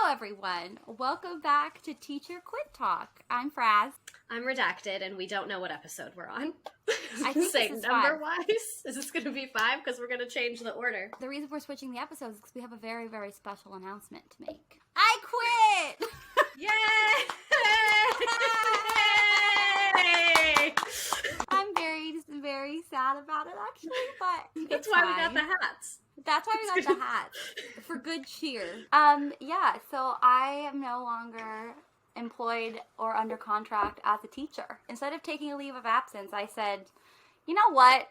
everyone. Welcome back to Teacher Quit Talk. I'm Frazz. I'm Redacted, and we don't know what episode we're on. I think Say this is number-wise. Is this going to be 5? Because we're going to change the order. The reason we're switching the episodes is because we have a very, very special announcement to make. I quit! Yay! I'm very, very sad about it, actually, but That's why we got the hats. That's why we got the hats. For good cheer. So I am no longer employed or under contract as a teacher. Instead of taking a leave of absence, I said, you know what?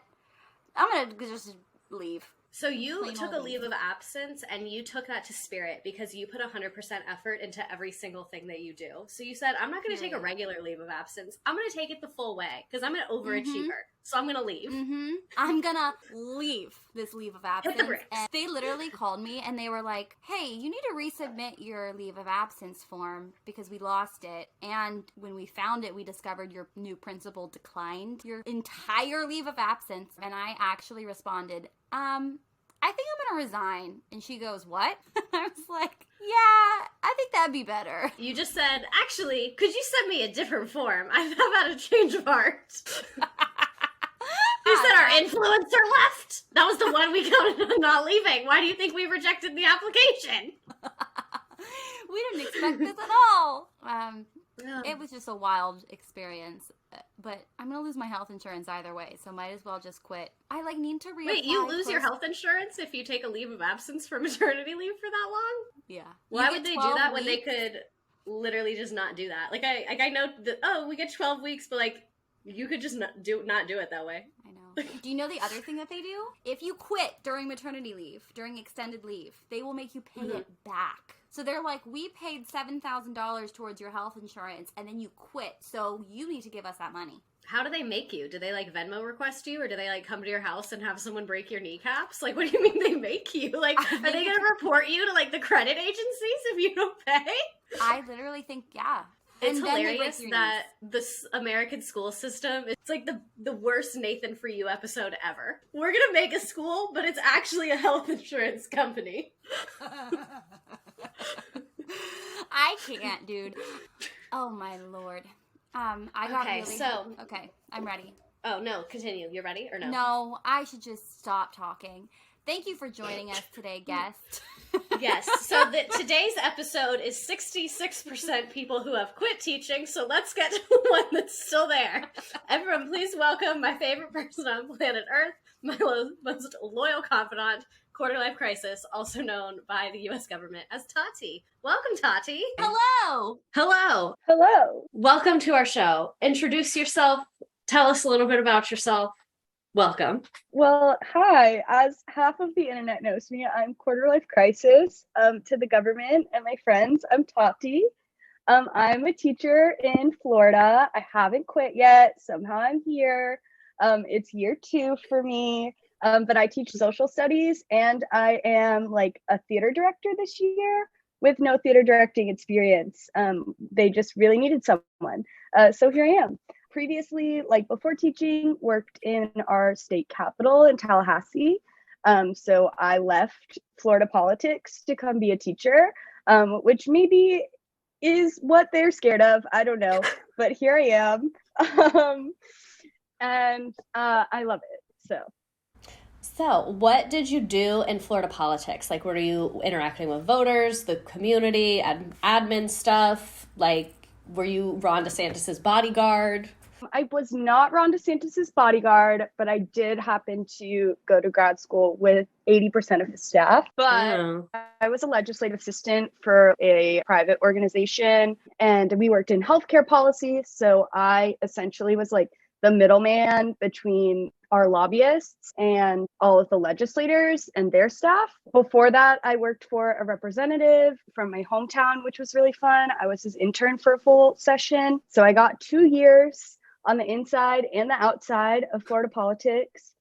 I'm going to just leave. So you took a leave of absence, and you took that to Spirit because you put 100% effort into every single thing that you do. So you said, I'm not going to take a regular leave of absence. I'm going to take it the full way because I'm an overachiever. So I'm going to leave. I'm going to leave this leave of absence. Hit the bricks. And they literally called me and they were like, hey, you need to resubmit your leave of absence form because we lost it. And when we found it, we discovered your new principal declined your entire leave of absence. And I actually responded, I think I'm going to resign. And she goes, what? I was like, yeah, I think that'd be better. You just said, actually, could you send me a different form? I've had a change of heart. You said our influencer left. That was the one we counted on not leaving. Why do you think we rejected the application? We didn't expect this at all. It was just a wild experience. But I'm going to lose my health insurance either way, so might as well just quit. I need to reapply. Wait, you lose your health insurance if you take a leave of absence for maternity leave for that long? Yeah. Why would they do that when they could literally just not do that? I know that, we get 12 weeks, but you could just not do it that way. I know. Do you know the other thing that they do? If you quit during maternity leave, during extended leave, they will make you pay it back. So they're like, we paid $7,000 towards your health insurance, and then you quit, so you need to give us that money. How do they make you? Do they Venmo request you, or do they come to your house and have someone break your kneecaps? What do you mean they make you? Are they going to report you to the credit agencies if you don't pay? I literally think, yeah. It's hilarious that this American school system, it's the worst Nathan For You episode ever. We're going to make a school, but it's actually a health insurance company. I can't, dude. Oh, my Lord. Okay, I'm ready. Oh, no, continue. You're ready or no? No, I should just stop talking. Thank you for joining us today, guest. Yes, so today's episode is 66% people who have quit teaching, so let's get to the one that's still there. Everyone, please welcome my favorite person on planet Earth, my most loyal confidant, quarter-life crisis, also known by the U.S. government as Tati. Welcome, Tati. Hello. Hello. Hello. Welcome to our show. Introduce yourself. Tell us a little bit about yourself. Welcome. Well, hi. As half of the internet knows me, I'm quarter-life crisis. To the government and my friends, I'm Tati. I'm a teacher in Florida. I haven't quit yet. Somehow I'm here. It's year 2 for me. But I teach social studies, and I am a theater director this year with no theater directing experience. They just really needed someone. So here I am. Previously, before teaching, worked in our state capital in Tallahassee. So I left Florida politics to come be a teacher, which maybe is what they're scared of. I don't know, but here I am. And I love it. So what did you do in Florida politics? Were you interacting with voters, the community, admin stuff? Were you Ron DeSantis's bodyguard? I was not Ron DeSantis's bodyguard, but I did happen to go to grad school with 80% of his staff. But I was a legislative assistant for a private organization, and we worked in healthcare policy. So I essentially was the middleman between our lobbyists and all of the legislators and their staff. Before that, I worked for a representative from my hometown, which was really fun. I was his intern for a full session. So I got 2 years on the inside and the outside of Florida politics,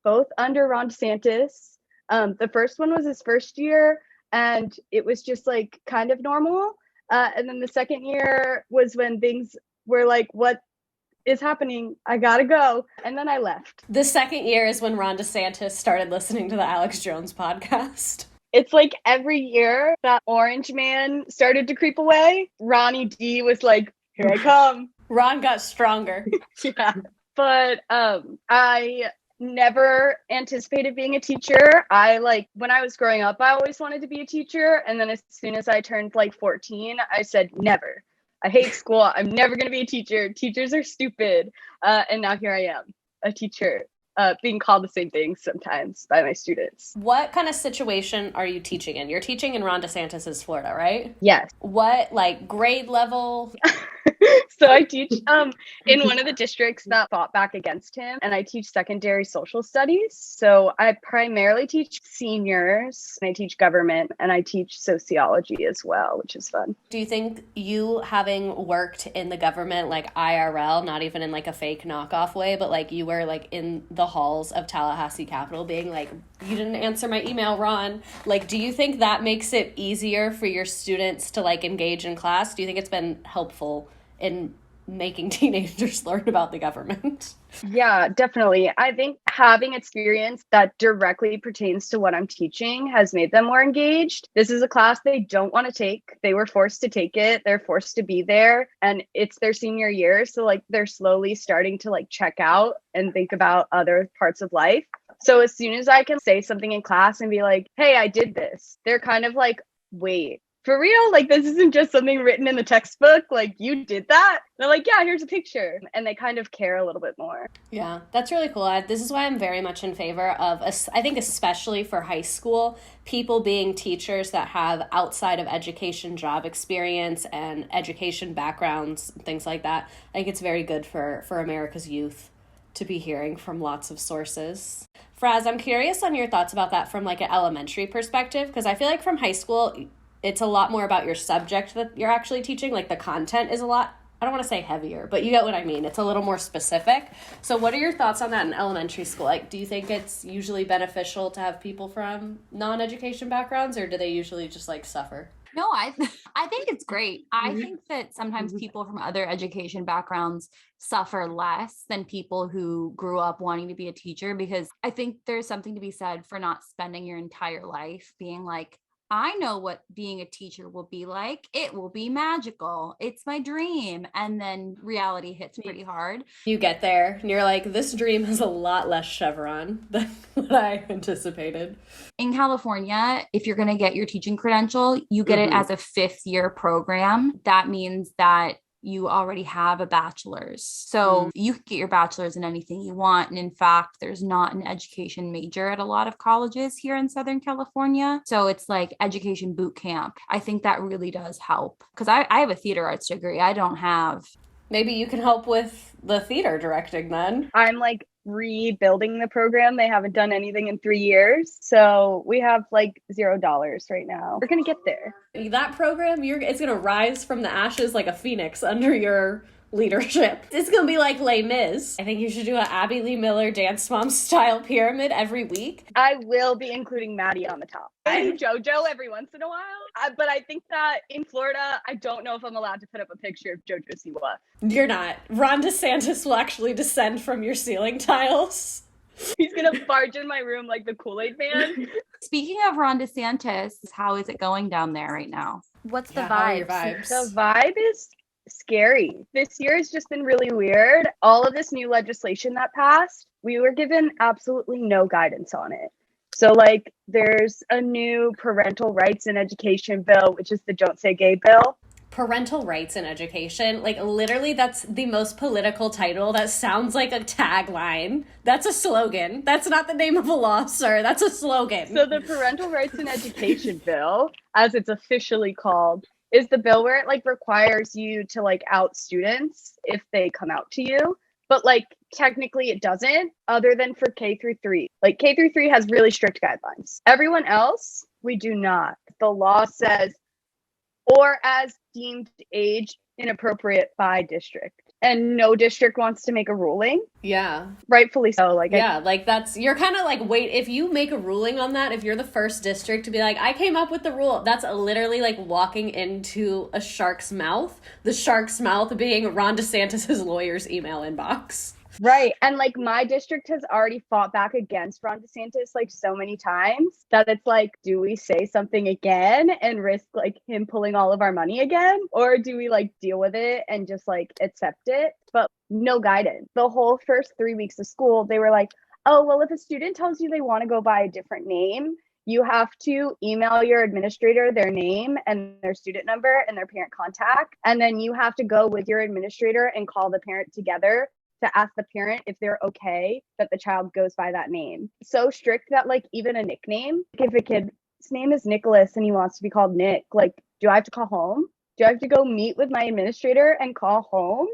both under Ron DeSantis. The first one was his first year, and it was just kind of normal. And then the second year was when things were what is happening? I gotta go. And then I left. The second year is when Ron DeSantis started listening to the Alex Jones podcast. It's like every year that orange man started to creep away, Ronnie D was like, here I come. Ron got stronger. Yeah. But I never anticipated being a teacher. When I was growing up, I always wanted to be a teacher. And then as soon as I turned like 14, I said, never. I hate school. I'm never going to be a teacher. Teachers are stupid. And now here I am, a teacher, being called the same thing sometimes by my students. What kind of situation are you teaching in? You're teaching in Ron DeSantis' Florida, right? Yes. What, like, grade level? So I teach in one of the districts that fought back against him, and I teach secondary social studies. So I primarily teach seniors, and I teach government, and I teach sociology as well, which is fun. Do you think you, having worked in the government, like IRL, not even in like a fake knockoff way, but like you were like in the halls of Tallahassee Capitol being like, you didn't answer my email, Ron. Like, do you think that makes it easier for your students to like engage in class? Do you think it's been helpful in making teenagers learn about the government? Yeah, definitely. I think having experience that directly pertains to what I'm teaching has made them more engaged. This is a class they don't want to take. They were forced to take it. They're forced to be there, and it's their senior year. So like they're slowly starting to like check out and think about other parts of life. So as soon as I can say something in class and be like, hey, I did this, they're kind of like, wait, for real? Like, this isn't just something written in the textbook. Like, you did that? And they're like, yeah, here's a picture. And they kind of care a little bit more. Yeah, that's really cool. This is why I'm very much in favor of, I think especially for high school, people being teachers that have outside of education job experience and education backgrounds, things like that. I think it's very good for America's youth to be hearing from lots of sources. Frazz, I'm curious on your thoughts about that from like an elementary perspective, because I feel like from high school, it's a lot more about your subject that you're actually teaching. Like the content is a lot, I don't want to say heavier, but you get what I mean. It's a little more specific. So what are your thoughts on that in elementary school? Like, do you think it's usually beneficial to have people from non-education backgrounds, or do they usually just like suffer? No, I think it's great. I think that sometimes people from other education backgrounds suffer less than people who grew up wanting to be a teacher, because I think there's something to be said for not spending your entire life being like, I know what being a teacher will be like. It will be magical. It's my dream. And then reality hits pretty hard. You get there and you're like, this dream has a lot less chevron than what I anticipated. In California, if you're going to get your teaching credential, you get it as a 5th-year program. That means that you already have a bachelor's. So you can get your bachelor's in anything you want. And in fact, there's not an education major at a lot of colleges here in Southern California. So it's like education boot camp. I think that really does help, because I have a theater arts degree. I don't have. Maybe you can help with the theater directing then. I'm like rebuilding the program. They haven't done anything in 3 years. So we have like $0 right now. We're going to get there. That program, it's going to rise from the ashes like a phoenix under your leadership. It's going to be like Les Mis. I think you should do an Abby Lee Miller Dance Mom style pyramid every week. I will be including Maddie on the top. And JoJo every once in a while. But I think that in Florida, I don't know if I'm allowed to put up a picture of JoJo Siwa. You're not. Ron DeSantis will actually descend from your ceiling tiles. He's going to barge in my room like the Kool-Aid Man. Speaking of Ron DeSantis, how is it going down there right now? What's the vibes? The vibe is scary. This year has just been really weird. All of this new legislation that passed, we were given absolutely no guidance on it. So like there's a new parental rights in education bill, which is the Don't Say Gay bill. Parental rights in education, like literally that's the most political title. That sounds like a tagline. That's a slogan. That's not the name of a law, sir. That's a slogan. So the parental rights in education bill, as it's officially called, is the bill where it like requires you to like out students if they come out to you. But like technically it doesn't, other than for K through 3. Like K through 3 has really strict guidelines. Everyone else, we do not. The law says, or as deemed age inappropriate by district. And no district wants to make a ruling. Yeah. Rightfully so. Like like that's, you're kind of like, wait, if you make a ruling on that, if you're the first district to be like, I came up with the rule, that's literally like walking into a shark's mouth. The shark's mouth being Ron DeSantis' lawyer's email inbox. Right. And like my district has already fought back against Ron DeSantis like so many times that it's like, do we say something again and risk like him pulling all of our money again? Or do we like deal with it and just like accept it? But no guidance. The whole first 3 weeks of school, they were like, oh, well, if a student tells you they want to go by a different name, you have to email your administrator their name and their student number and their parent contact. And then you have to go with your administrator and call the parent together to ask the parent if they're okay that the child goes by that name. So strict that like even a nickname, if a kid's name is Nicholas and he wants to be called Nick, like, do I have to call home? Do I have to go meet with my administrator and call home?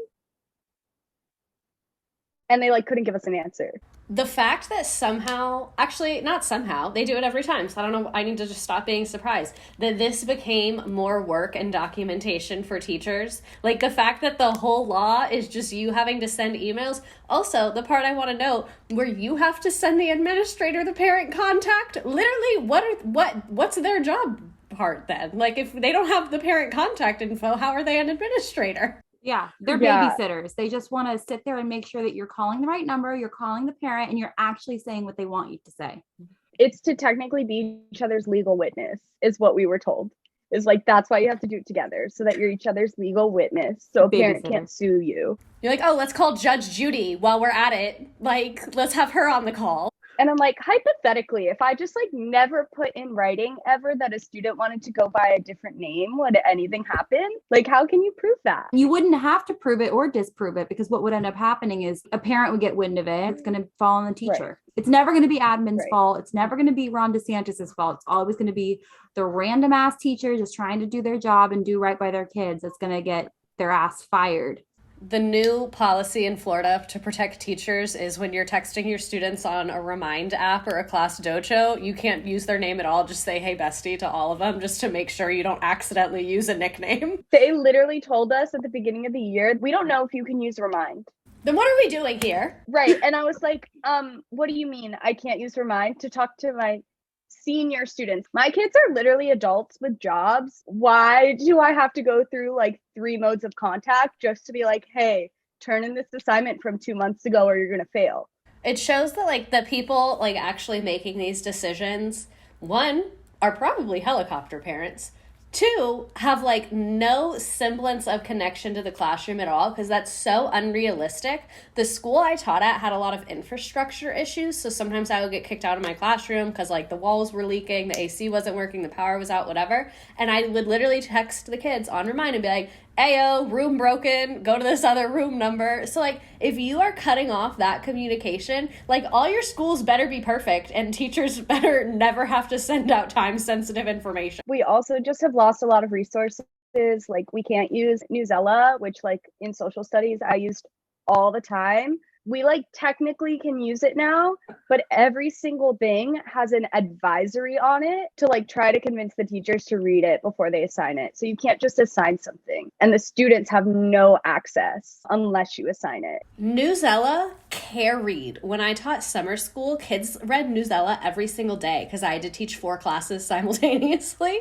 And they like couldn't give us an answer. The fact that somehow, actually not somehow, they do it every time, so I don't know, I need to just stop being surprised, that this became more work and documentation for teachers. Like the fact that the whole law is just you having to send emails. Also, the part I want to note, where you have to send the administrator the parent contact, literally what's their job part then? Like if they don't have the parent contact info, how are they an administrator? Yeah, they're babysitters. They just want to sit there and make sure that you're calling the right number, you're calling the parent, and you're actually saying what they want you to say. It's to technically be each other's legal witness, is what we were told. Is like, that's why you have to do it together, so that you're each other's legal witness, so a parent can't sue you. You're like, oh, let's call Judge Judy while we're at it. Like, let's have her on the call. And I'm like, hypothetically, if I just like never put in writing ever that a student wanted to go by a different name, would anything happen? Like, how can you prove that? You wouldn't have to prove it or disprove it, because what would end up happening is a parent would get wind of it. It's going to fall on the teacher. Right. It's never going to be admin's fault. It's never going to be Ron DeSantis's fault. It's always going to be the random ass teacher just trying to do their job and do right by their kids that's going to get their ass fired. The new policy in Florida to protect teachers is when you're texting your students on a Remind app or a class dojo, you can't use their name at all. Just say, hey, bestie, to all of them, just to make sure you don't accidentally use a nickname. They literally told us at the beginning of the year, we don't know if you can use Remind. Then what are we doing here? Right. And I was like, what do you mean I can't use Remind to talk to my senior students? My kids are literally adults with jobs. Why do I have to go through like 3 modes of contact just to be like, hey, turn in this assignment from 2 months ago or you're going to fail? It shows that like the people like actually making these decisions, one, are probably helicopter parents. 2, have like no semblance of connection to the classroom at all, because that's so unrealistic. The school I taught at had a lot of infrastructure issues, so sometimes I would get kicked out of my classroom because like the walls were leaking, the AC wasn't working, the power was out, whatever. And I would literally text the kids on Remind and be like, ayo, room broken, go to this other room number. So like if you are cutting off that communication, like all your schools better be perfect and teachers better never have to send out time sensitive information. We also just have lost a lot of resources. Like we can't use Newsella, which like in social studies I used all the time. We like technically can use it now, but every single thing has an advisory on it to like try to convince the teachers to read it before they assign it. So you can't just assign something, and the students have no access unless you assign it. Newsella carried. When I taught summer school, kids read Newsella every single day because I had to teach 4 classes simultaneously.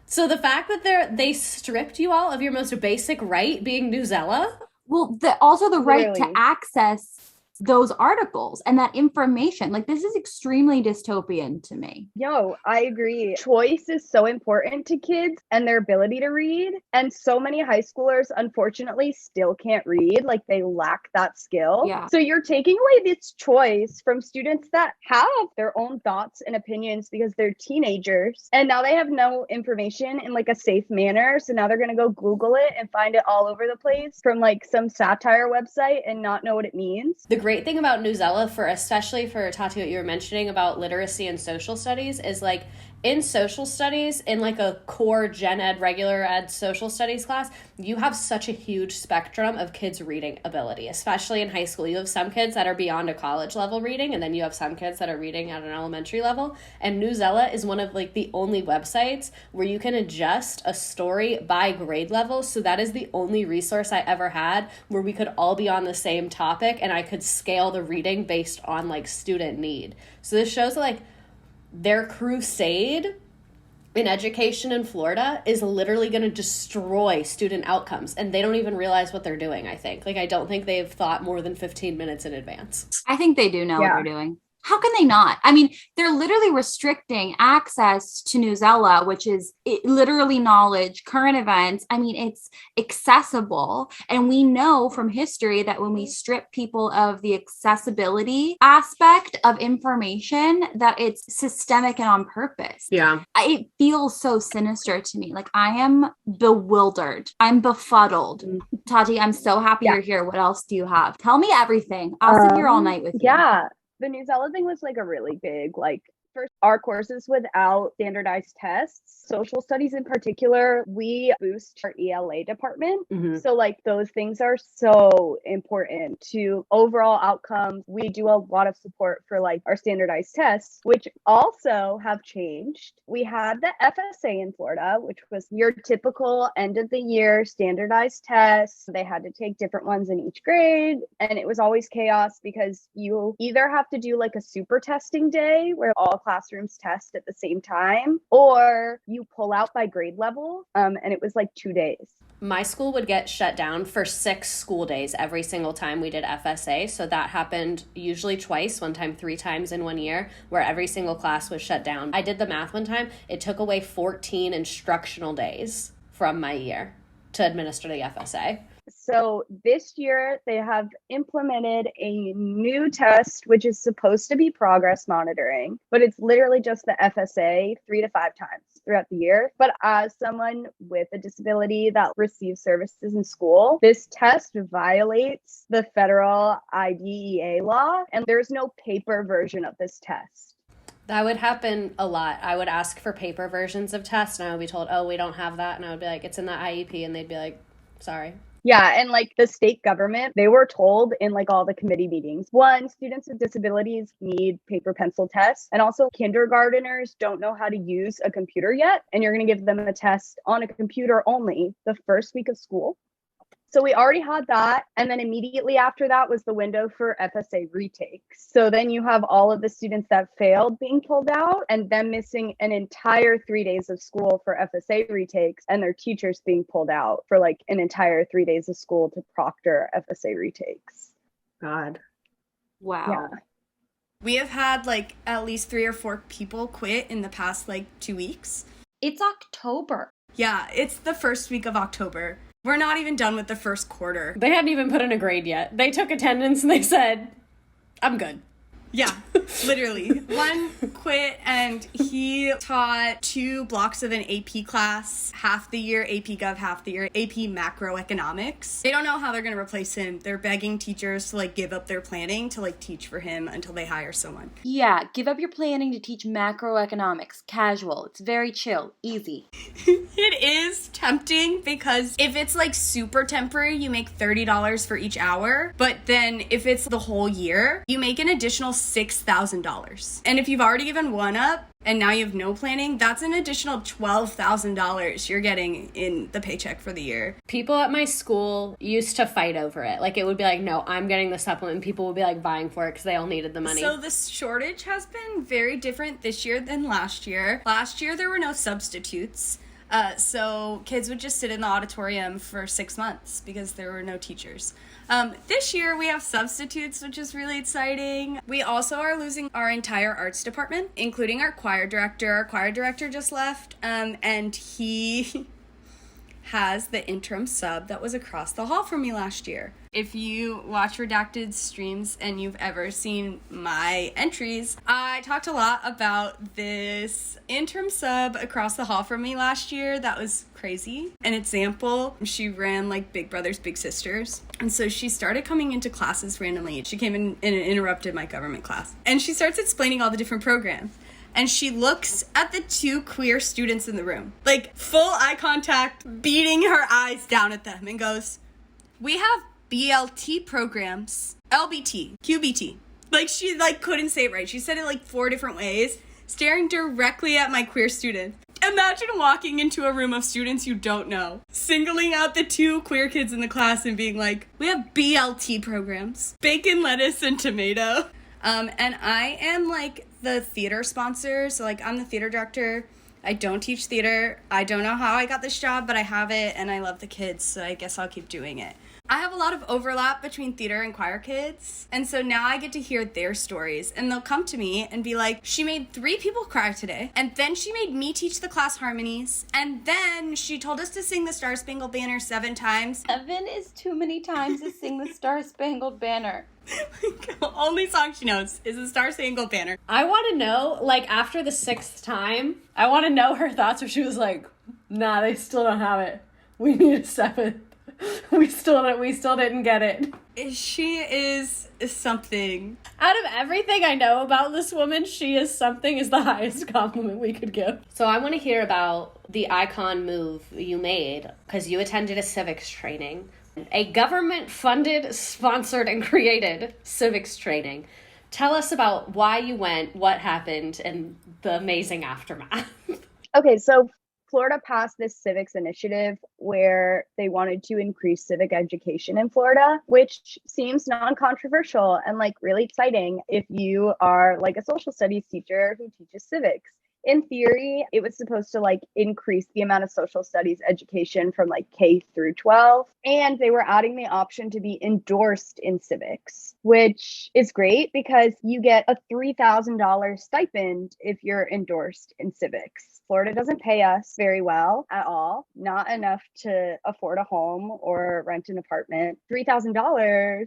So the fact that they stripped you all of your most basic right, being Newsella. Well, also the right to access those articles and that information. Like, this is extremely dystopian to me. Yo, I agree. Choice is so important to kids and their ability to read. And so many high schoolers, unfortunately, still can't read. Like, they lack that skill. Yeah. So you're taking away this choice from students that have their own thoughts and opinions because they're teenagers. And now they have no information in like a safe manner. So now they're going to go Google it and find it all over the place from like some satire website and not know what it means. The great thing about Newsella, especially for Tati, what you were mentioning about literacy and social studies, is like in social studies, in like a core gen ed, regular ed social studies class, you have such a huge spectrum of kids' reading ability, especially in high school. You have some kids that are beyond a college level reading, and then you have some kids that are reading at an elementary level. And Newsella is one of like the only websites where you can adjust a story by grade level. So that is the only resource I ever had where we could all be on the same topic and I could scale the reading based on like student need. So this shows that like their crusade in education in Florida is literally going to destroy student outcomes, and they don't even realize what they're doing, I think. Like, I don't think they've thought more than 15 minutes in advance. I think they do know what they're doing. How can they not? I mean, they're literally restricting access to Newsella, which is literally knowledge, current events. I mean, it's accessible. And we know from history that when we strip people of the accessibility aspect of information, that it's systemic and on purpose. Yeah. It feels so sinister to me. Like, I am bewildered. I'm befuddled. Tati, I'm so happy you're here. What else do you have? Tell me everything. I'll sit here all night with you. Yeah. The Newsella thing was like a really big, like, first, our courses without standardized tests, social studies in particular, we boost our ELA department. Mm-hmm. So like those things are so important to overall outcomes. We do a lot of support for like our standardized tests, which also have changed. We had the FSA in Florida, which was your typical end of the year standardized tests. They had to take different ones in each grade. And it was always chaos because you either have to do like a super testing day where all classrooms test at the same time, or you pull out by grade level. And it was like 2 days. My school would get shut down for 6 school days every single time we did FSA. So that happened usually twice, one time 3 times in 1 year, where every single class was shut down. I did the math one time. It took away 14 instructional days from my year to administer the FSA. So this year they have implemented a new test, which is supposed to be progress monitoring, but it's literally just the FSA 3 to 5 times throughout the year. But as someone with a disability that receives services in school, this test violates the federal IDEA law, and there's no paper version of this test. That would happen a lot. I would ask for paper versions of tests, and I would be told, oh, we don't have that. And I would be like, it's in the IEP. And they'd be like, sorry. Yeah, and like the state government, they were told in like all the committee meetings, one, students with disabilities need paper pencil tests, and also kindergarteners don't know how to use a computer yet, and you're going to give them a test on a computer only the first week of school. So we already had that. And then immediately after that was the window for FSA retakes. So then you have all of the students that failed being pulled out and them missing an entire 3 days of school for FSA retakes, and their teachers being pulled out for like an entire 3 days of school to proctor FSA retakes. God. Wow. Yeah. We have had like at least 3 or 4 people quit in the past like 2 weeks. It's October. Yeah, it's the first week of October. We're not even done with the first quarter. They hadn't even put in a grade yet. They took attendance and they said, I'm good. Yeah, literally. One quit and he taught 2 blocks of an AP class, half the year AP Gov, half the year AP Macroeconomics. They don't know how they're going to replace him. They're begging teachers to like give up their planning to like teach for him until they hire someone. Yeah, give up your planning to teach macroeconomics. Casual. It's very chill. Easy. It is tempting because if it's like super temporary, you make $30 for each hour. But then if it's the whole year, you make an additional $6,000. And if you've already given one up and now you have no planning, that's an additional $12,000 you're getting in the paycheck for the year. People at my school used to fight over it. Like, it would be like, no, I'm getting the supplement. And people would be like vying for it because they all needed the money. So the shortage has been very different this year than last year. Last year, there were no substitutes. So kids would just sit in the auditorium for 6 months because there were no teachers. This year we have substitutes, which is really exciting. We also are losing our entire arts department, including our choir director. Our choir director just left, and he has the interim sub that was across the hall from me last year. If you watch Redacted streams and you've ever seen my entries, I talked a lot about this interim sub across the hall from me last year. That was crazy. An example, she ran like Big Brothers Big Sisters, and so she started coming into classes randomly. She came in and interrupted my government class, and she starts explaining all the different programs. And she looks at the 2 queer students in the room, like full eye contact, beating her eyes down at them, and goes, "We have BLT programs, LBT, QBT." Like, she like couldn't say it right. She said it like 4 different ways, staring directly at my queer student. Imagine walking into a room of students you don't know, singling out the 2 queer kids in the class and being like, "We have BLT programs, bacon, lettuce, and tomato." And I am like the theater sponsor, so like I'm the theater director. I don't teach theater. I don't know how I got this job, but I have it and I love the kids, so I guess I'll keep doing it. I have a lot of overlap between theater and choir kids, and so now I get to hear their stories, and they'll come to me and be like, she made 3 people cry today, and then she made me teach the class harmonies, and then she told us to sing the Star Spangled Banner 7 times. 7 is too many times to sing the Star Spangled Banner. Only song she knows is the Star Spangled Banner. I want to know, like, after the 6th time, I want to know her thoughts where she was like, nah, they still don't have it. We need a 7th. We still didn't get it. She is something. Out of everything I know about this woman, she is something is the highest compliment we could give. So I want to hear about the icon move you made, because you attended a civics training. A government-funded, sponsored, and created civics training. Tell us about why you went, what happened, and the amazing aftermath. Okay, so Florida passed this civics initiative where they wanted to increase civic education in Florida, which seems non-controversial and like really exciting if you are like a social studies teacher who teaches civics. In theory, it was supposed to like increase the amount of social studies education from like K through 12. And they were adding the option to be endorsed in civics, which is great because you get a $3,000 stipend if you're endorsed in civics. Florida doesn't pay us very well at all, not enough to afford a home or rent an apartment. $3,000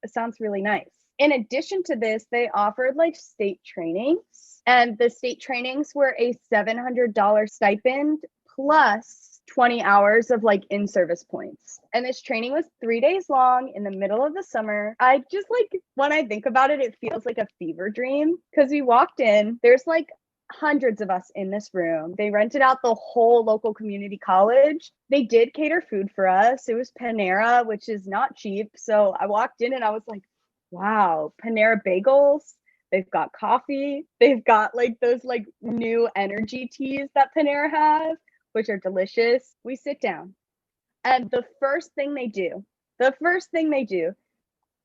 sounds really nice. In addition to this, they offered like state trainings. And the state trainings were a $700 stipend plus 20 hours of like in-service points. And this training was 3 days long in the middle of the summer. I just like, when I think about it, it feels like a fever dream because we walked in, there's like hundreds of us in this room. They rented out the whole local community college. They did cater food for us. It was Panera, which is not cheap. So I walked in and I was like, wow, Panera bagels. They've got coffee. They've got like those like new energy teas that Panera has, which are delicious. We sit down and the first thing they do,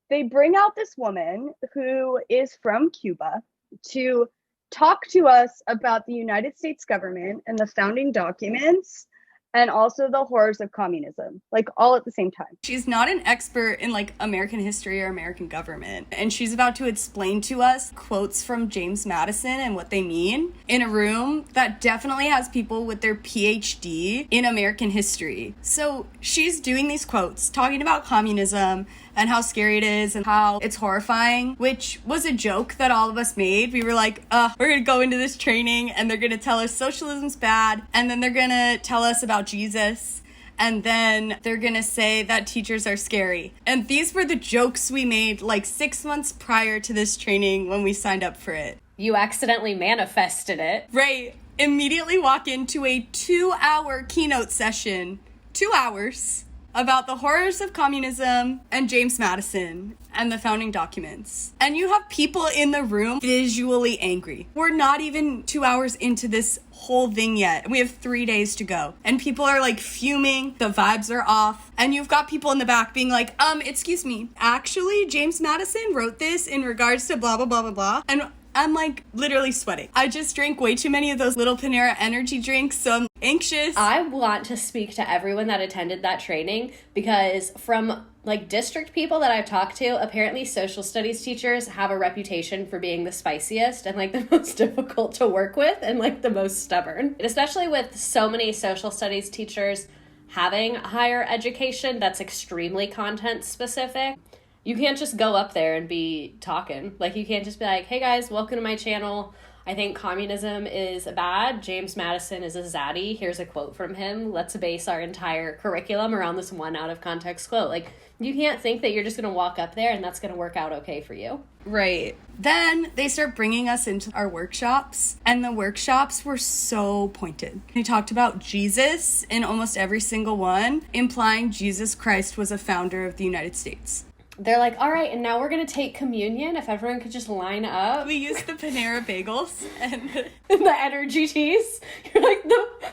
they bring out this woman who is from Cuba to talk to us about the United States government and the founding documents and also the horrors of communism, like all at the same time. She's not an expert in like American history or American government, and she's about to explain to us quotes from James Madison and what they mean in a room that definitely has people with their PhD in American history. So she's doing these quotes, talking about communism and how scary it is and how it's horrifying, which was a joke that all of us made. We were like, we're gonna go into this training and they're gonna tell us socialism's bad, and then they're gonna tell us about Jesus, and then they're gonna say that teachers are scary. And these were the jokes we made like 6 months prior to this training when we signed up for it. You accidentally manifested it. Right. Immediately walk into a 2-hour keynote session, 2 hours, about the horrors of communism and James Madison and the founding documents. And you have people in the room visually angry. We're not even 2 hours into this whole thing yet. We have 3 days to go. And people are like fuming, the vibes are off. And you've got people in the back being like, excuse me, actually James Madison wrote this in regards to blah, blah, blah, blah, blah. And I'm like literally sweating. I just drank way too many of those little Panera energy drinks, so I'm anxious. I want to speak to everyone that attended that training because from like district people that I've talked to, apparently social studies teachers have a reputation for being the spiciest and like the most difficult to work with and like the most stubborn. And especially with so many social studies teachers having higher education that's extremely content specific. You can't just go up there and be talking. Like, you can't just be like, hey guys, welcome to my channel. I think communism is bad. James Madison is a zaddy. Here's a quote from him. Let's base our entire curriculum around this one out of context quote. Like, you can't think that you're just going to walk up there and that's going to work out okay for you. Right. Then they start bringing us into our workshops, and the workshops were so pointed. They talked about Jesus in almost every single one, implying Jesus Christ was a founder of the United States. They're like, all right, and now we're going to take communion. If everyone could just line up. We used the Panera bagels and the energy teas. You're like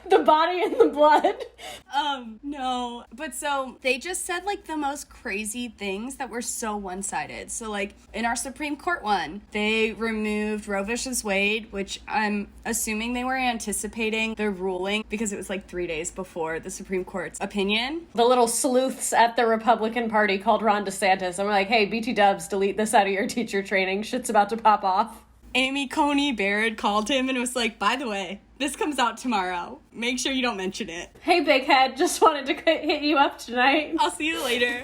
the body and the blood. No. But so they just said like the most crazy things that were so one-sided. So like in our Supreme Court one, they removed Roe versus Wade, which I'm assuming they were anticipating the ruling because it was like 3 days before the Supreme Court's opinion. The little sleuths at the Republican Party called Ron DeSantis and were like, hey, BT Dubs, delete this out of your teacher training. Shit's about to pop off. Amy Coney Barrett called him and was like, by the way, this comes out tomorrow. Make sure you don't mention it. Hey, big head, just wanted to hit you up tonight. I'll see you later.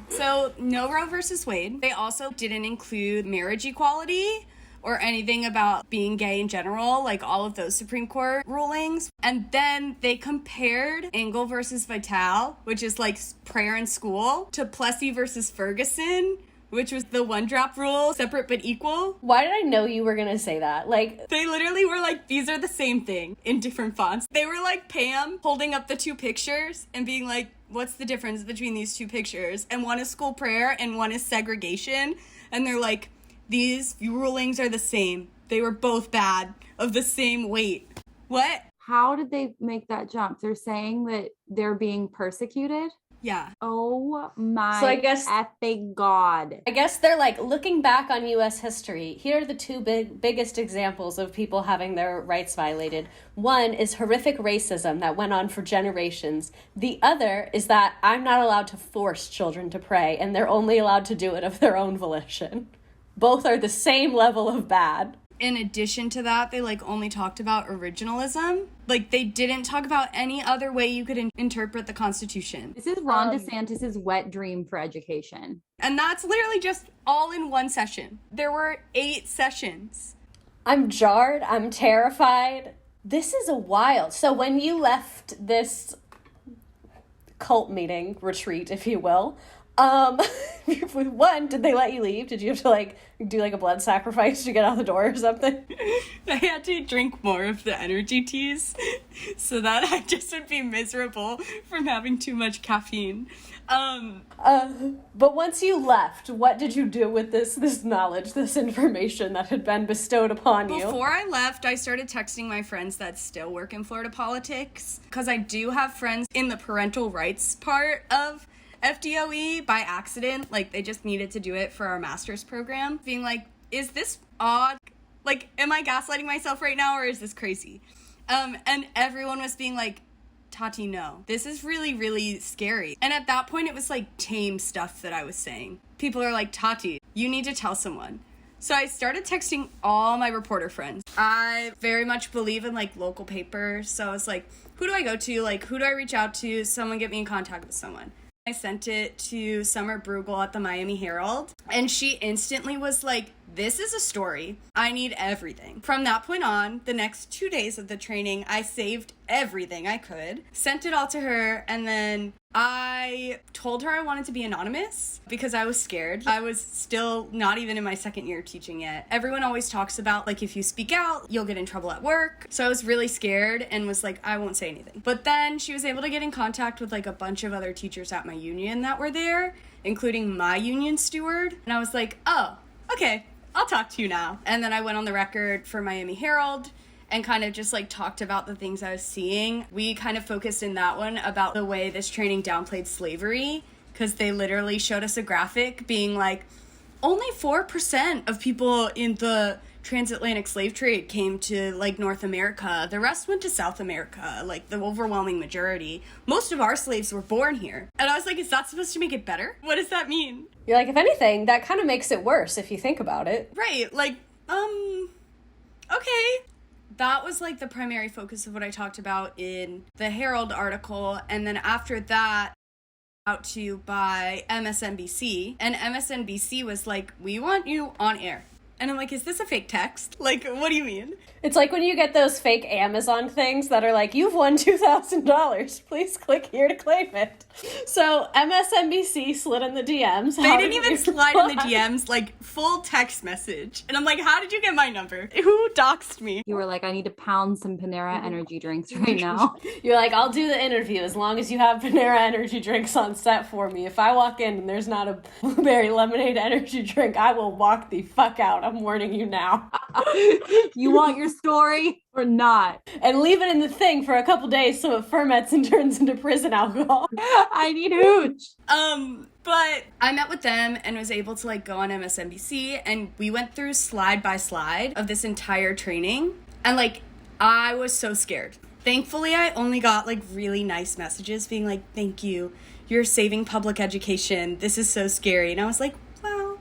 So no Roe versus Wade. They also didn't include marriage equality or anything about being gay in general, like all of those Supreme Court rulings. And then they compared Engel versus Vitale, which is like prayer in school, to Plessy versus Ferguson, which was the one-drop rule, separate but equal. Why did I know you were gonna say that? Like, they literally were like, these are the same thing in different fonts. They were like Pam holding up the two pictures and being like, what's the difference between these two pictures? And one is school prayer and one is segregation. And they're like, these rulings are the same. They were both bad, of the same weight. What? How did they make that jump? They're saying that they're being persecuted? Yeah. Oh my So I guess- effing God. I guess they're like, looking back on U.S. history, here are the two biggest examples of people having their rights violated. One is horrific racism that went on for generations. The other is that I'm not allowed to force children to pray, and they're only allowed to do it of their own volition. Both are the same level of bad. In addition to that, they like only talked about originalism. Like they didn't talk about any other way you could interpret the Constitution. This is Ron DeSantis's wet dream for education. And that's literally just all in one session. There were 8 sessions. I'm jarred. I'm terrified. This is a wild. So when you left this cult meeting, retreat, if you will, one, did they let you leave? Did you have to like do like a blood sacrifice to get out the door or something? I had to drink more of the energy teas so that I just would be miserable from having too much caffeine. But once you left, what did you do with this knowledge, this information that had been bestowed upon you? Before I left, I started texting my friends that still work in Florida politics, because I do have friends in the parental rights part of FDOE by accident. Like, they just needed to do it for our master's program. Being like, is this odd? Like, am I gaslighting myself right now, or is this crazy? And everyone was being like, Tati, no. This is really, really scary. And at that point, it was like tame stuff that I was saying. People are like, Tati, you need to tell someone. So I started texting all my reporter friends. I very much believe in like local papers. So I was like, who do I go to? Like, who do I reach out to? Someone get me in contact with someone. I sent it to Summer Bruegel at the Miami Herald, and she instantly was like, this is a story. I need everything. From that point on, the next 2 days of the training, I saved everything I could, sent it all to her, and then I told her I wanted to be anonymous because I was scared. I was still not even in my second year of teaching yet. Everyone always talks about, like, if you speak out, you'll get in trouble at work. So I was really scared and was like, I won't say anything. But then she was able to get in contact with, like, a bunch of other teachers at my union that were there, including my union steward. And I was like, oh, okay, I'll talk to you now. And then I went on the record for Miami Herald and kind of just like talked about the things I was seeing. We kind of focused in that one about the way this training downplayed slavery, because they literally showed us a graphic being like, only 4% of people in the transatlantic slave trade came to like North America. The rest went to South America, like the overwhelming majority. Most of our slaves were born here. And I was like, is that supposed to make it better? What does that mean? You're like, if anything, that kind of makes it worse if you think about it. Right, like, okay. That was like the primary focus of what I talked about in the Herald article. And then after that, out to by MSNBC. And MSNBC was like, we want you on air. And I'm like, is this a fake text? Like, what do you mean? It's like when you get those fake Amazon things that are like, you've won $2,000. Please click here to claim it. So MSNBC slid in the DMs. They didn't even slide in the DMs, like, full text message. And I'm like, how did you get my number? Who doxed me? You were like, I need to pound some Panera energy drinks right now. You're like, I'll do the interview as long as you have Panera energy drinks on set for me. If I walk in and there's not a blueberry lemonade energy drink, I will walk the fuck out. I'm warning you now. You want your story or not? And leave it in the thing for a couple days so it ferments and turns into prison alcohol. I need hooch. But I met with them and was able to like go on MSNBC, and we went through slide by slide of this entire training, and like I was so scared. Thankfully, I only got like really nice messages being like, thank you, you're saving public education, this is so scary. And I was like, wow.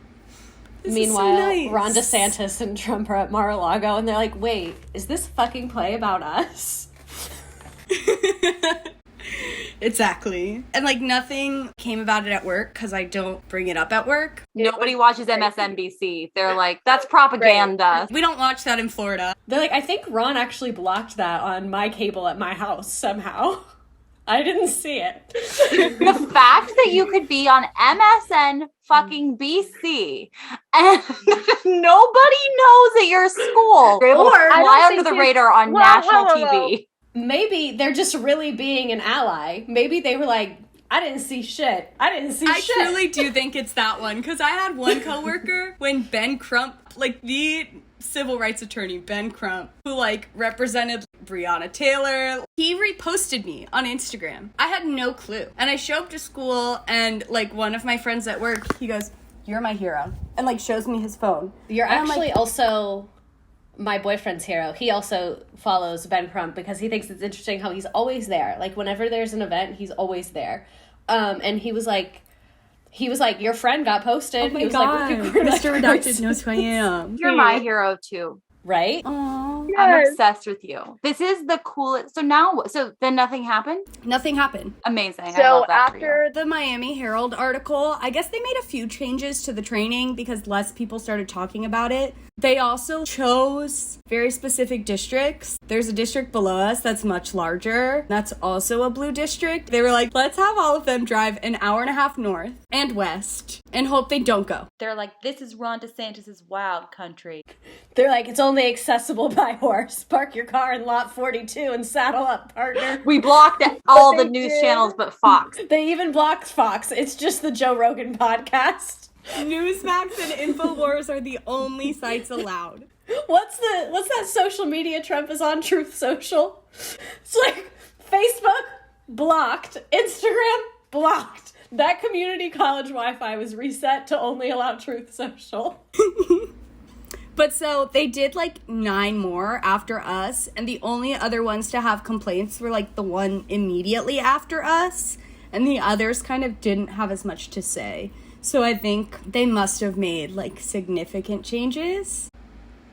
Meanwhile, so nice. Ron DeSantis and Trump are at Mar-a-Lago, and they're like, wait, is this fucking play about us? Exactly. And like nothing came about it at work because I don't bring it up at work. Nobody watches MSNBC. They're like, that's propaganda. We don't watch that in Florida. They're like, I think Ron actually blocked that on my cable at my house somehow. I didn't see it. The fact that you could be on MSN fucking BC and nobody knows at your school. You're able to fly under the radar on national TV. Maybe they're just really being an ally. Maybe they were like, I didn't see shit. I truly do think it's that one, because I had one coworker when Ben Crump, like the civil rights attorney Ben Crump, who like represented Breonna Taylor, he reposted me on Instagram. I had no clue. And I show up to school and like one of my friends at work, he goes, "You're my hero," and like shows me his phone. You're and actually like, also my boyfriend's hero. He also follows Ben Crump because he thinks it's interesting how he's always there. Like whenever there's an event, he's always there. And he was like, your friend got posted. Oh my he was God. like, Mr. Redacted knows who I am. You're my hero too. Right? Aww. Yes. I'm obsessed with you. This is the coolest. So then nothing happened? Nothing happened. Amazing. I So love that for you. after The Miami Herald article, I guess they made a few changes to the training because less people started talking about it. They also chose very specific districts. There's a district below us that's much larger. That's also a blue district. They were like, let's have all of them drive an hour and a half north and west and hope they don't go. They're like, this is Ron DeSantis' wild country. They're like, it's only accessible by horse. Park your car in lot 42 and saddle up, partner. We blocked all the they news did. channels but Fox. They even blocked Fox. It's just the Joe Rogan podcast. Newsmax and InfoWars are the only sites allowed. What's that social media Trump is on? Truth Social? It's like Facebook blocked, Instagram blocked. That community college Wi-Fi was reset to only allow Truth Social. But so they did like 9 more after us, and the only other ones to have complaints were like the one immediately after us, and the others kind of didn't have as much to say. So I think they must have made like significant changes.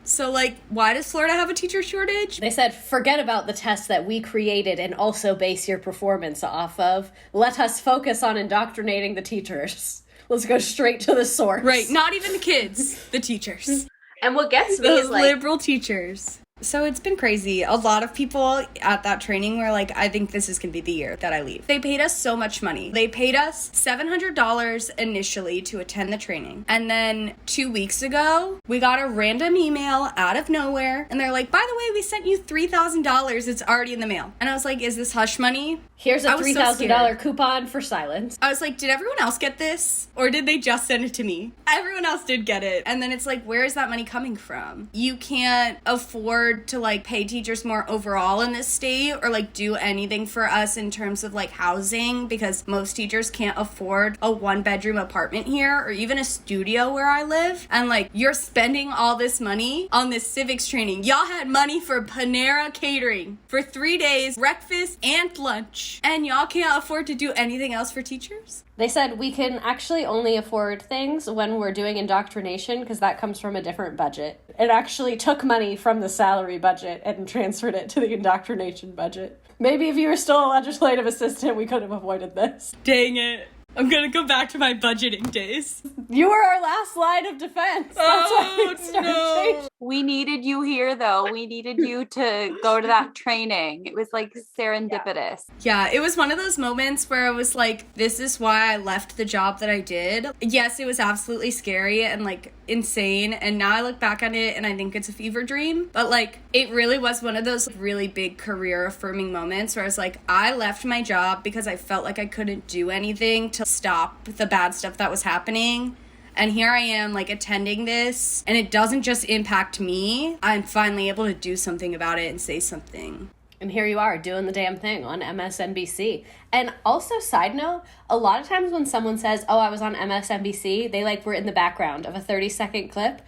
So like, why does Florida have a teacher shortage? They said, forget about the tests that we created and also base your performance off of. Let us focus on indoctrinating the teachers. Let's go straight to the source. Right, not even the kids, the teachers. And what gets me Those is like, liberal teachers. So it's been crazy. A lot of people at that training were like, I think this is going to be the year that I leave. They paid us so much money. They paid us $700 initially to attend the training. And then 2 weeks ago, we got a random email out of nowhere. And they're like, by the way, we sent you $3,000. It's already in the mail. And I was like, is this hush money? here's a I was so $3,000 scared. coupon for silence. I was like, did everyone else get this? Or did they just send it to me? Everyone else did get it. And then it's like, where is that money coming from? You can't afford to like pay teachers more overall in this state or like do anything for us in terms of like housing, because most teachers can't afford a 1-bedroom apartment here or even a studio where I live. And like, you're spending all this money on this civics training. Y'all had money for Panera catering for 3 days, breakfast and lunch. And y'all can't afford to do anything else for teachers? They said we can actually only afford things when we're doing indoctrination because that comes from a different budget. It actually took money from the salary budget and transferred it to the indoctrination budget. Maybe if you were still a legislative assistant, we could have avoided this. Dang it. I'm gonna go back to my budgeting days. You were our last line of defense. That's why it started changing. We needed you here, though. We needed you to go to that training. It was like serendipitous. Yeah, it was one of those moments where I was like, this is why I left the job that I did. Yes, it was absolutely scary and like insane. And now I look back at it and I think it's a fever dream. But like, it really was one of those really big career affirming moments where I was like, I left my job because I felt like I couldn't do anything to stop the bad stuff that was happening. And here I am, like, attending this, and it doesn't just impact me. I'm finally able to do something about it and say something. And here you are, doing the damn thing on MSNBC. And also, side note, a lot of times when someone says, oh, I was on MSNBC, they, like, were in the background of a 30-second clip.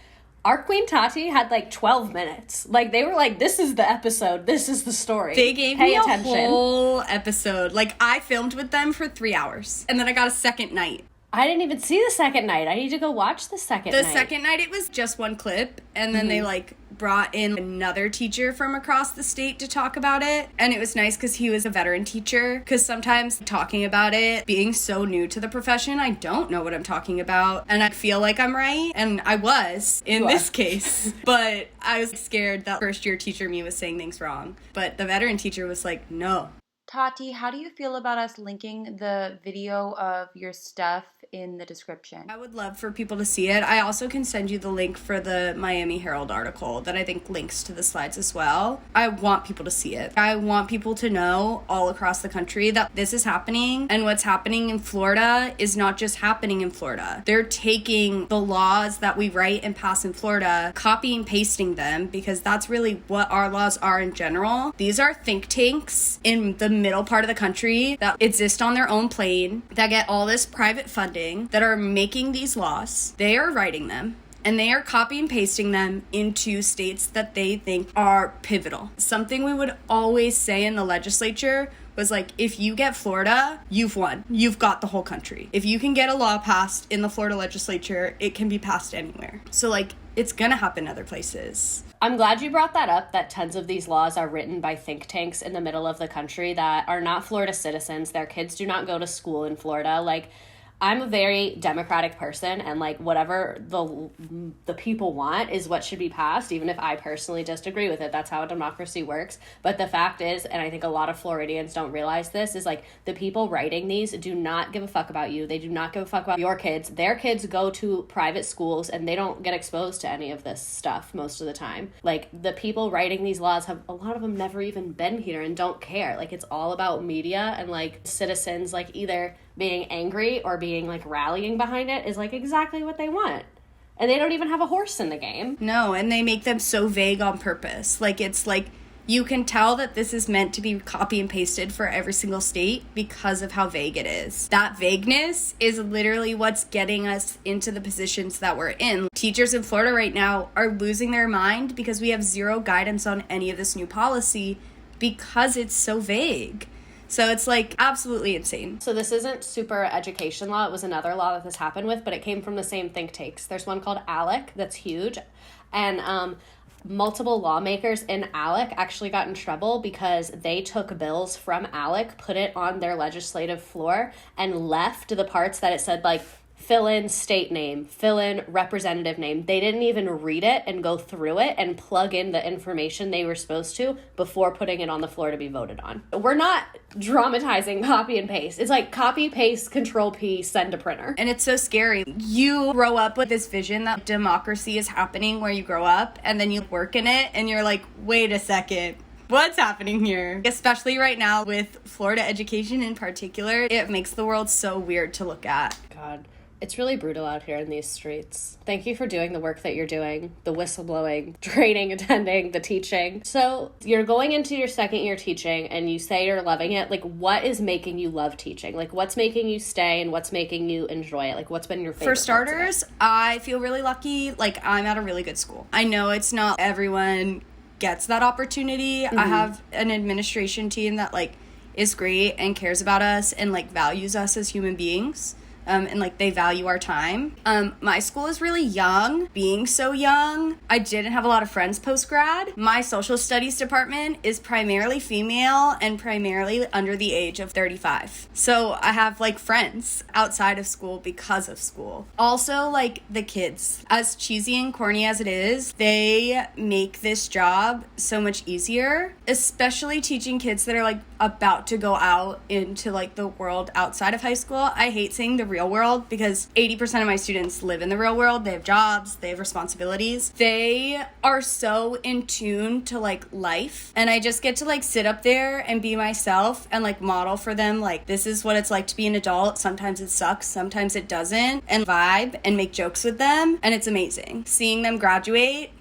Our Queen Tati had, like, 12 minutes. Like, they were like, this is the episode. This is the story. They gave me a whole episode. Like, I filmed with them for 3 hours, and then I got a second night. I didn't even see the second night. I need to go watch the second night. The second night, it was just one clip, and then they, like, brought in another teacher from across the state to talk about it. And it was nice because he was a veteran teacher. Because sometimes talking about it, being so new to the profession, I don't know what I'm talking about. And I feel like I'm right. And I was in this case. But I was scared that first-year teacher me was saying things wrong. But the veteran teacher was like, no. Tati, how do you feel about us linking the video of your stuff in the description? I would love for people to see it. I also can send you the link for the Miami Herald article that I think links to the slides as well. I want people to see it. I want people to know all across the country that this is happening, and what's happening in Florida is not just happening in Florida. They're taking the laws that we write and pass in Florida, copy and pasting them, because that's really what our laws are in general. These are think tanks in the middle part of the country that exist on their own plane, that get all this private funding, that are making these laws. They are writing them, and they are copy and pasting them into states that they think are pivotal. Something we would always say in the legislature was like, if you get Florida, you've won. You've got the whole country. If you can get a law passed in the Florida legislature, it can be passed anywhere. So like, it's gonna happen other places. I'm glad you brought that up, that tons of these laws are written by think tanks in the middle of the country that are not Florida citizens. Their kids do not go to school in Florida. Like, I'm a very democratic person, and like whatever the people want is what should be passed, even if I personally disagree with it. That's how a democracy works. But the fact is, and I think a lot of Floridians don't realize this, is like the people writing these do not give a fuck about you. They do not give a fuck about your kids. Their kids go to private schools and they don't get exposed to any of this stuff most of the time. Like, the people writing these laws have, a lot of them never even been here and don't care. Like, it's all about media and like citizens like either being angry or being like rallying behind it is like exactly what they want. And they don't even have a horse in the game. No, and they make them so vague on purpose. Like, it's like, you can tell that this is meant to be copy and pasted for every single state because of how vague it is. That vagueness is literally what's getting us into the positions that we're in. Teachers in Florida right now are losing their mind because we have zero guidance on any of this new policy because it's so vague. So it's like absolutely insane. So this isn't super education law. It was another law that this happened with, but it came from the same think tanks. There's one called ALEC that's huge. And multiple lawmakers in ALEC actually got in trouble because they took bills from ALEC, put it on their legislative floor, and left the parts that it said like, fill in state name, fill in representative name. They didn't even read it and go through it and plug in the information they were supposed to before putting it on the floor to be voted on. We're not dramatizing copy and paste. It's like copy, paste, control P, send to printer. And it's so scary. You grow up with this vision that democracy is happening where you grow up, and then you work in it and you're like, wait a second. What's happening here? Especially right now with Florida education in particular, it makes the world so weird to look at. God. It's really brutal out here in these streets. Thank you for doing the work that you're doing, the whistleblowing, training, attending, the teaching. So you're going into your second year teaching and you say you're loving it. Like, what is making you love teaching? Like, what's making you stay and what's making you enjoy it? Like, what's been your favorite? For starters, I feel really lucky. Like, I'm at a really good school. I know it's not everyone gets that opportunity. I have an administration team that like is great and cares about us and like values us as human beings. and like they value our time. My school is really young. Being so young, I didn't have a lot of friends post-grad. My social studies department is primarily female and primarily under the age of 35. So I have like friends outside of school because of school. Also, like the kids, as cheesy and corny as it is, they make this job so much easier, especially teaching kids that are like about to go out into like the world outside of high school. I hate saying the real world because 80% of my students live in the real world. They have jobs, they have responsibilities. They are so in tune to like life, and I just get to like sit up there and be myself and like model for them like this is what it's like to be an adult. Sometimes it sucks, sometimes it doesn't, and vibe and make jokes with them, and it's amazing. Seeing them graduate,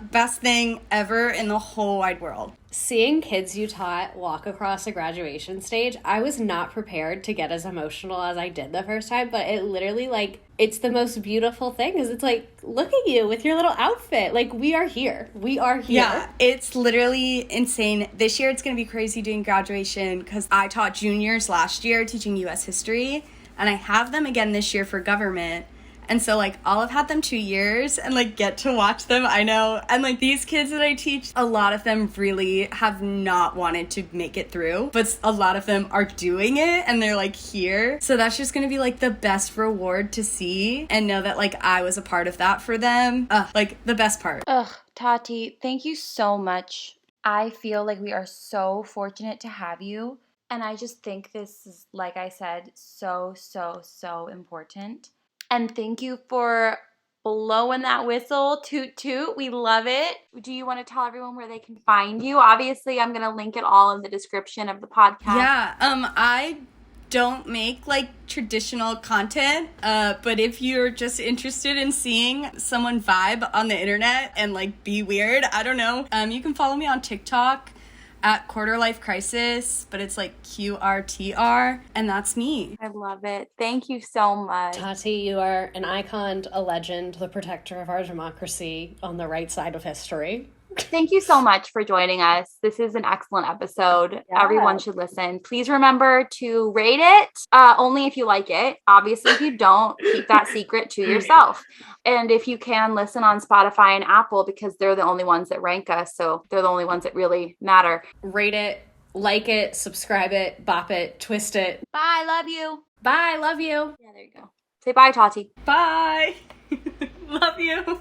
best thing ever in the whole wide world. Seeing kids you taught walk across a graduation stage, I was not prepared to get as emotional as I did the first time, but it literally, like, it's the most beautiful thing because it's like, look at you with your little outfit. Like, we are here. We are here. Yeah, it's literally insane. This year it's going to be crazy doing graduation because I taught juniors last year teaching U.S. history, and I have them again this year for government. And so, like, I'll have had them 2 years and, like, get to watch them, I know. And, like, these kids that I teach, a lot of them really have not wanted to make it through. But a lot of them are doing it, and they're, like, here. So that's just gonna be, like, the best reward to see and know that, like, I was a part of that for them. Like, the best part. Ugh, Tati, thank you so much. I feel like we are so fortunate to have you. And I just think this is, like I said, so, so, so important. And thank you for blowing that whistle. Toot toot. We love it. Do you want to tell everyone where they can find you? Obviously, I'm going to link it all in the description of the podcast. Yeah, I don't make like traditional content, but if you're just interested in seeing someone vibe on the internet and like be weird, I don't know, you can follow me on TikTok at Quarter Life Crisis, but it's like QRTR, and that's me. I love it. Thank you so much. Tati, you are an icon, a legend, the protector of our democracy on the right side of history. Thank you so much for joining us. This is an excellent episode. Yeah. Everyone should listen. Please remember to rate it, only if you like it. Obviously, if you don't, keep that secret to yourself. And if you can, listen on Spotify and Apple because they're the only ones that rank us. So they're the only ones that really matter. Rate it, like it, subscribe it, bop it, twist it. Bye. Love you. Bye. Love you. Yeah, there you go. Say bye, Tati. Bye. Love you.